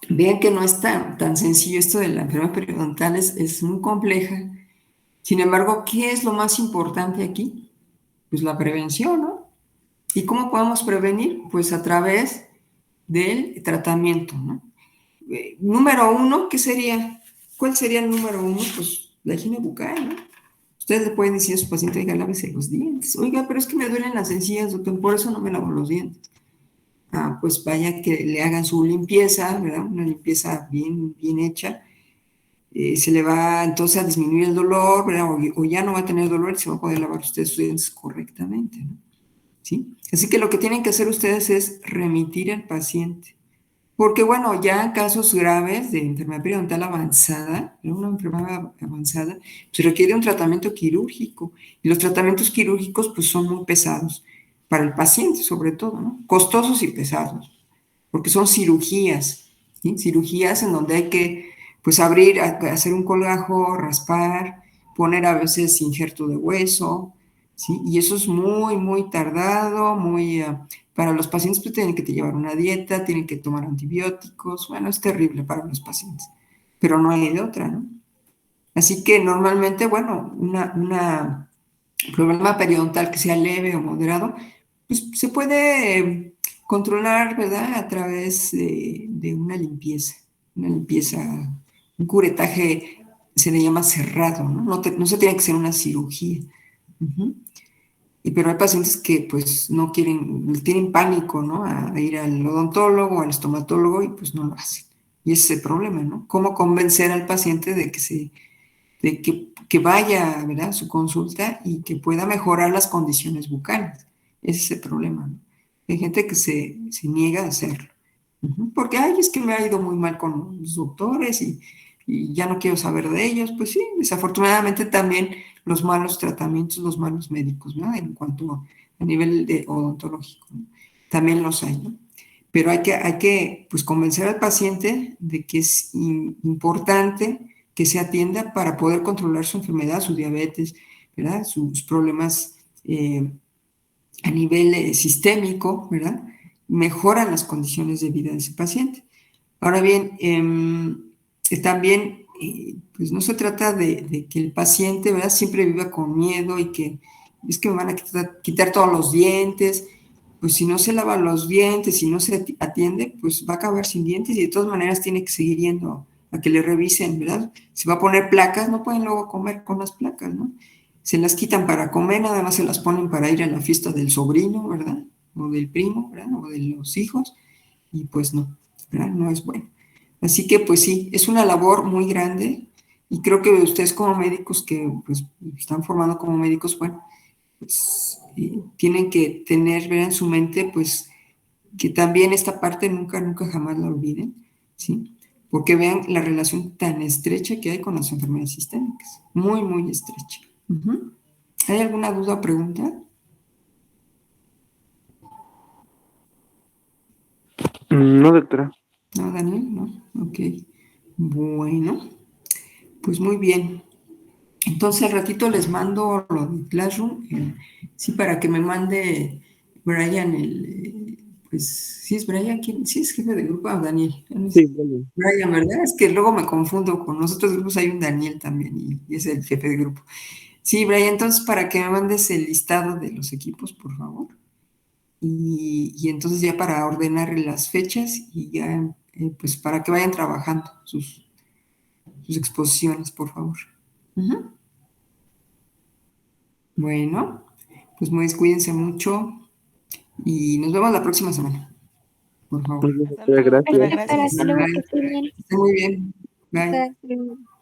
vean que no es tan sencillo esto de la enfermedad periodontal, es muy compleja. Sin embargo, ¿qué es lo más importante aquí? Pues la prevención, ¿no? ¿Y cómo podemos prevenir? Pues a través del tratamiento, ¿no? Número uno, ¿qué sería? ¿Cuál sería el número uno? Pues la higiene bucal, ¿no? Ustedes le pueden decir a su paciente, oiga, lávese los dientes. Oiga, pero es que me duelen las encías, doctor, por eso no me lavo los dientes. Ah, pues vaya que le hagan su limpieza, ¿verdad? Una limpieza bien hecha. Se le va entonces a disminuir el dolor, ¿verdad? O ya no va a tener dolor y se va a poder lavar ustedes sus dientes correctamente, ¿no? ¿Sí? Así que lo que tienen que hacer ustedes es remitir al paciente. Porque, bueno, ya en casos graves de enfermedad periodontal avanzada, una enfermedad avanzada, se requiere un tratamiento quirúrgico. Y los tratamientos quirúrgicos, pues, son muy pesados para el paciente, sobre todo, ¿no? Costosos y pesados, porque son cirugías, ¿sí? Cirugías en donde hay que, pues, abrir, hacer un colgajo, raspar, poner a veces injerto de hueso, ¿sí? Y eso es muy tardado, para los pacientes pues tienen que llevar una dieta, tienen que tomar antibióticos, bueno, es terrible para los pacientes, pero no hay de otra, ¿no? Así que normalmente, bueno, un problema periodontal que sea leve o moderado, pues se puede controlar, ¿verdad?, a través de una limpieza, un curetaje se le llama cerrado, ¿no? No se tiene que hacer una cirugía. Pero hay pacientes que pues no tienen pánico, ¿no?, a ir al odontólogo, al estomatólogo y pues no lo hacen. Y ese es el problema, ¿no? ¿Cómo convencer al paciente de que vaya, ¿verdad?, a su consulta y que pueda mejorar las condiciones bucales? Ese es el problema, ¿no? Hay gente que se niega a hacerlo. Porque, ay, es que me ha ido muy mal con los doctores y ya no quiero saber de ellos. Pues sí, desafortunadamente también los malos tratamientos, los malos médicos, ¿no? En cuanto a nivel de odontológico, ¿no? También los hay, ¿no? Pero hay que pues, convencer al paciente de que es importante que se atienda para poder controlar su enfermedad, su diabetes, ¿verdad? Sus problemas a nivel sistémico, ¿verdad? Mejoran las condiciones de vida de ese paciente. Ahora bien, también, pues no se trata de que el paciente, ¿verdad? Siempre viva con miedo y que es que me van a quitar todos los dientes. Pues si no se lava los dientes, si no se atiende, pues va a acabar sin dientes y de todas maneras tiene que seguir yendo a que le revisen, ¿verdad? Si va a poner placas, no pueden luego comer con las placas, ¿no? Se las quitan para comer, nada más se las ponen para ir a la fiesta del sobrino, ¿verdad? O del primo, ¿verdad? O de los hijos, y pues no, ¿verdad? No es bueno. Así que pues sí, es una labor muy grande y creo que ustedes como médicos que pues están formando como médicos, bueno, pues tienen que tener, ver en su mente pues que también esta parte nunca, nunca jamás la olviden, ¿sí? Porque vean la relación tan estrecha que hay con las enfermedades sistémicas, muy, muy estrecha. ¿Hay alguna duda o pregunta? No, doctora. No, Daniel, no. Ok. Bueno, pues muy bien. Entonces al ratito les mando lo de Classroom, sí, para que me mande Brian pues, sí es Brian, ¿quién? Sí es jefe de grupo, Daniel. Sí, bueno. Brian, ¿verdad? Es que luego me confundo, con los otros grupos hay un Daniel también y es el jefe de grupo. Sí, Brian, entonces para que me mandes el listado de los equipos, por favor. Y entonces ya para ordenar las fechas y ya, pues para que vayan trabajando sus exposiciones, por favor. Bueno, pues muy cuídense mucho y nos vemos la próxima semana, por favor. Muy bien, Hasta doctora, luego, Gracias, doctora, gracias. doctora. gracias. Hasta luego, que Bye. esté bien. Que esté muy bien. Bye. Hasta luego.